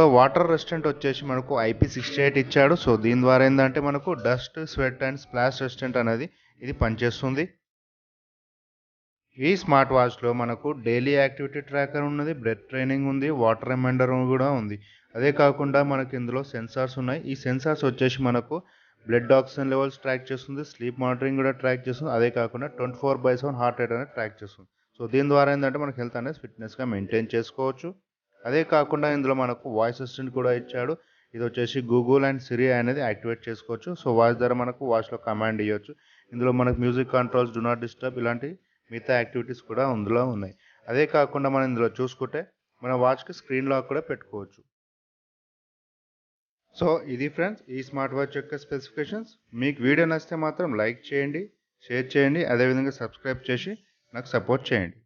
ఇందులో water resistant వచ్చేసి మనకు IP68 ఇచ్చాడు. సో దీని ద్వారా ఏంటంటే మనకు dust, sweat and splash resistant అనేది ఇది పనిచేస్తుంది. ఈ స్మార్ట్ వాచ్లో మనకు డైలీ యాక్టివిటీ ట్రాకర్ ఉన్నది, బ్రెత్ ట్రైనింగ్ ఉంది, వాటర్ రిమైండర్ కూడా ఉంది. అదే కాకుండా మనకు ఇందులో సెన్సార్స్ ఉన్నాయి. ఈ సెన్సార్స్ వచ్చేసి మనకు బ్లడ్ ఆక్సిజన్ లెవెల్స్ ట్రాక్ చేస్తుంది, స్లీప్ మానిటరింగ్ కూడా ట్రాక్ చేస్తుంది. అదే కాకుండా 24/7 హార్ట్ రేట్ అనేది ట్రాక్ చేస్తుంది. సో దీని ద్వారా ఏంటంటే మనకు హెల్త్ అనేది ఫిట్నెస్గా మెయింటైన్ చేసుకోవచ్చు. అదే కాకుండా ఇందులో మనకు వాయిస్ అసిస్టెంట్ కూడా ఇచ్చాడు. ఇది వచ్చేసి గూగుల్ అండ్ సిరి అనేది యాక్టివేట్ చేసుకోవచ్చు. సో వాయిస్ ద్వారా మనకు వాచ్లో కమాండ్ ఇవ్వచ్చు. ఇందులో మనకు music controls, do not disturb ఇలాంటి మిగతా యాక్టివిటీస్ కూడా ఇందులో ఉన్నాయి. అదే కాకుండా మనం ఇందులో చూసుకుంటే మన వాచ్కి స్క్రీన్ లాక్ కూడా పెట్టుకోవచ్చు. సో ఇది ఫ్రెండ్స్ ఈ స్మార్ట్ వాచ్ యొక్క స్పెసిఫికేషన్స్. మీకు వీడియో నచ్చితే మాత్రం లైక్ చేయండి, షేర్ చేయండి, అదేవిధంగా సబ్స్క్రైబ్ చేసి నాకు సపోర్ట్ చేయండి.